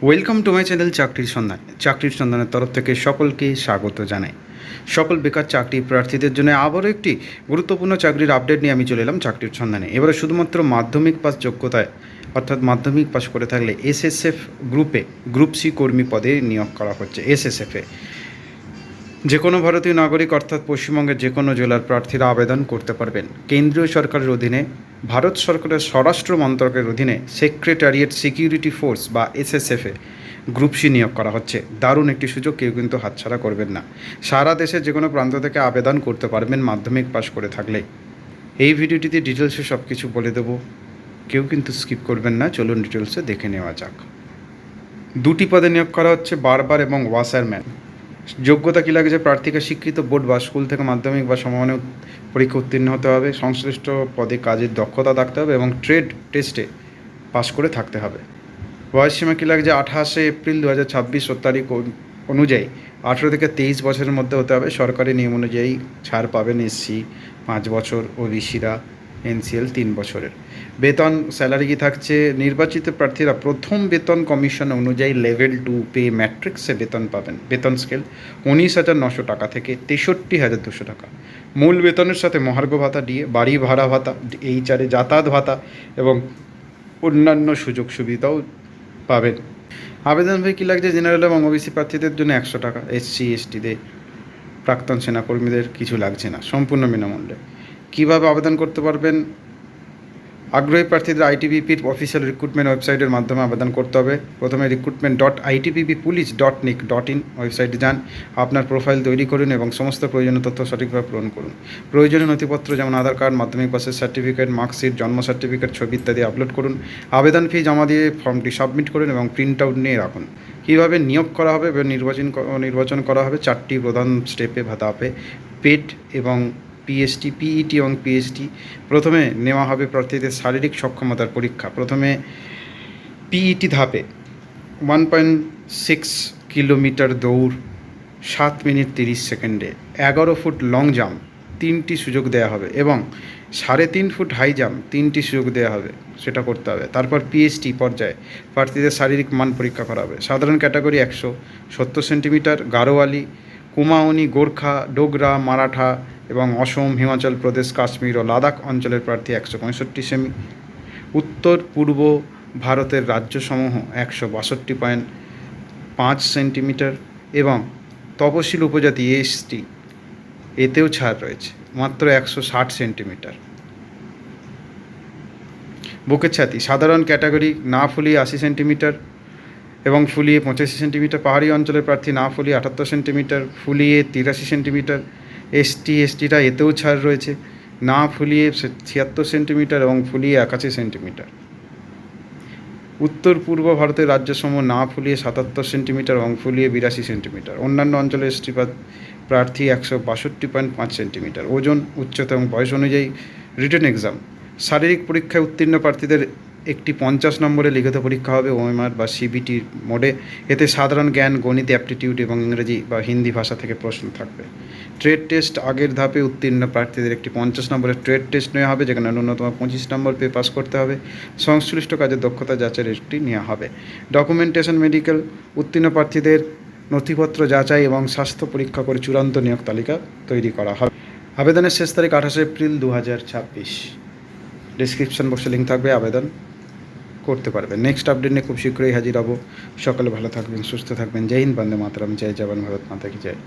Welcome to my channel চাকরির সন্ধানের তরফ থেকে সকলকে স্বাগত জানাই। সকল বেকার চাকরি প্রার্থীদের জন্য আবারও একটি গুরুত্বপূর্ণ চাকরির আপডেট নিয়ে আমি চলে এলাম চাকরির সন্ধানে। এবারে শুধুমাত্র মাধ্যমিক পাস যোগ্যতায় অর্থাৎ মাধ্যমিক পাস করে থাকলে এসএসএফ গ্রুপে গ্রুপ সি কর্মী পদে নিয়োগ করা হচ্ছে। এসএসএফে যে কোনো ভারতীয় নাগরিক অর্থাৎ পশ্চিমবঙ্গের যে কোনো জেলার প্রার্থীরা আবেদন করতে পারবেন। কেন্দ্রীয় সরকারের অধীনে ভারত সরকারের স্বরাষ্ট্র মন্ত্রকের অধীনে সেক্রেটারিয়েট সিকিউরিটি ফোর্স বা এসএসএফে গ্রুপ সি নিয়োগ করা হচ্ছে। দারুণ একটি সুযোগ, কেউ কিন্তু হাতছাড়া করবেন না। সারা দেশের যে কোনো প্রান্ত থেকে আবেদন করতে পারবেন মাধ্যমিক পাস করে থাকলেই। এই ভিডিওটিতে ডিটেলসে সব কিছু বলে দেবো, কেউ কিন্তু স্কিপ করবেন না। চলুন ডিটেলসে দেখে নেওয়া যাক। দুটি পদে নিয়োগ করা হচ্ছে, বারবার এবং ওয়াশারম্যান। যোগ্যতা কী লাগছে? প্রার্থীকে স্বীকৃত বোর্ড বা স্কুল থেকে মাধ্যমিক বা সমমানের পরীক্ষা উত্তীর্ণ হতে হবে, সংশ্লিষ্ট পদে কাজের দক্ষতা থাকতে হবে এবং ট্রেড টেস্টে পাশ করে থাকতে হবে। বয়সসীমা কী লাগছে? 28 এপ্রিল 2026 তারিখ অনুযায়ী 18 থেকে 23 বছরের মধ্যে হতে হবে। সরকারি নিয়ম অনুযায়ী ছাড় পাবেন এসসি 5 বছর, ওবিসিরা এনসিএল 3 বছরের। বেতন স্যালারি কী থাকছে? নির্বাচিত প্রার্থীরা প্রথম বেতন কমিশন অনুযায়ী লেভেল 2 পে ম্যাট্রিক্সে বেতন পাবেন। বেতন স্কেল 19,900 টাকা থেকে 63,200 টাকা। মূল বেতনের সাথে মহার্ঘ ভাতা, দিয়ে বাড়ি ভাড়া ভাতা, এইচআরে যাতায়াত ভাতা এবং অন্যান্য সুযোগ সুবিধাও পাবেন। আবেদন ফি কী লাগছে? জেনারেল এবং ওবিসি প্রার্থীদের জন্য 100 টাকা, এসসি এসটিদের, প্রাক্তন সেনাকর্মীদের কিছু লাগছে না, সম্পূর্ণ বিনামূল্যে। কীভাবে আবেদন করতে পারবেন? আগ্রহী প্রার্থীদের আইটিবিপির অফিসিয়াল রিক্রুটমেন্ট ওয়েবসাইটের মাধ্যমে আবেদন করতে হবে। প্রথমে recruitment.itbppolice.nic.in ওয়েবসাইটে যান, আপনার প্রোফাইল তৈরি করুন এবং সমস্ত প্রয়োজনীয় তথ্য সঠিকভাবে পূরণ করুন। প্রয়োজনীয় নথিপত্র যেমন আধার কার্ড, মাধ্যমিক পাসের সার্টিফিকেট, মার্কশিট, জন্ম সার্টিফিকেট, ছবি ইত্যাদি আপলোড করুন। আবেদন ফি জমা দিয়ে ফর্মটি সাবমিট করুন এবং প্রিন্ট আউট নিয়ে রাখুন। কীভাবে নিয়োগ করা হবে এবং নির্বাচন করা হবে? 4টি প্রধান স্টেপে ধাপে পেড এবং পিইটি এবং পিএইচডি। প্রথমে নেওয়া হবে প্রার্থীদের শারীরিক সক্ষমতার পরীক্ষা। প্রথমে পিইটি ধাপে 1.6 কিলোমিটার দৌড় 7 মিনিট 30 সেকেন্ডে, 11 ফুট লং জাম্প 3টি সুযোগ দেওয়া হবে এবং 3.5 ফুট হাই জাম্প 3টি সুযোগ দেওয়া হবে, সেটা করতে হবে। তারপর পিএইচডি পর্যায়ে প্রার্থীদের শারীরিক মান পরীক্ষা করা হবে। সাধারণ ক্যাটাগরি 170 সেন্টিমিটার, গারোয়ালি, কুমাউনি, গোর্খা, ডোগরা, মারাঠা এবং অসম, হিমাচল প্রদেশ, কাশ্মীর ও লাদাখ অঞ্চলের প্রার্থী 165 সেমি। উত্তর পূর্ব ভারতের রাজ্যসমূহ 162.5 সেন্টিমিটার এবং তপশিল উপজাতি এসটি এতেও ছাড় রয়েছে, মাত্র 160 সেন্টিমিটার। বুকের ছাতি সাধারণ ক্যাটাগরি না ফুলিয়ে 80 সেন্টিমিটার এবং ফুলিয়ে 85 সেন্টিমিটার। পাহাড়ি অঞ্চলের প্রার্থী না ফুলিয়ে 78 সেন্টিমিটার, ফুলিয়ে 83 সেন্টিমিটার। এসটিরা এতেও ছাড় রয়েছে, না ফুলিয়ে 76 সেন্টিমিটার এবং ফুলিয়ে 81 সেন্টিমিটার। উত্তর পূর্ব ভারতের রাজ্যসমূহ না ফুলিয়ে 77 সেন্টিমিটার এবং ফুলিয়ে 82 সেন্টিমিটার। অন্যান্য অঞ্চলের এসটি প্রার্থী 162.5 সেন্টিমিটার। ওজন, উচ্চতা এবং বয়স অনুযায়ী রিটেন এক্সাম। শারীরিক পরীক্ষায় উত্তীর্ণ প্রার্থীদের একটি 50 নম্বরের লিখিত পরীক্ষা হবে ওএমআর বা সিবিটি মোডে। এতে সাধারণ জ্ঞান, গণিত, অ্যাপটিটিউড এবং ইংরেজি বা হিন্দি ভাষা থেকে প্রশ্ন থাকবে। ট্রেড টেস্ট আগের ধাপে উত্তীর্ণ প্রার্থীদের একটি 50 নম্বরের ট্রেড টেস্ট নেওয়া হবে, যেখানে ন্যূনতম 25 নম্বর পেয়ে পাস করতে হবে। সংশ্লিষ্ট কাজের দক্ষতা যাচাইয়ের একটি নেওয়া হবে। ডকুমেন্টেশন মেডিকেল উত্তীর্ণ প্রার্থীদের নথিপত্র যাচাই এবং স্বাস্থ্য পরীক্ষা করে চূড়ান্ত নিয়োগ তালিকা তৈরি করা হবে। আবেদনের শেষ তারিখ 28 এপ্রিল 2026। ডিসক্রিপশন বক্সে লিঙ্ক থাকবে, আবেদন করতে পারবেন। নেক্সট আপডেট নিয়ে খুব শীঘ্রই হাজির হব। সকলে ভালো থাকবেন, সুস্থ থাকবেন। জয় হিন্দ, বন্দে মাতরম, জয় জওয়ান, ভারত মাতা কি জয়।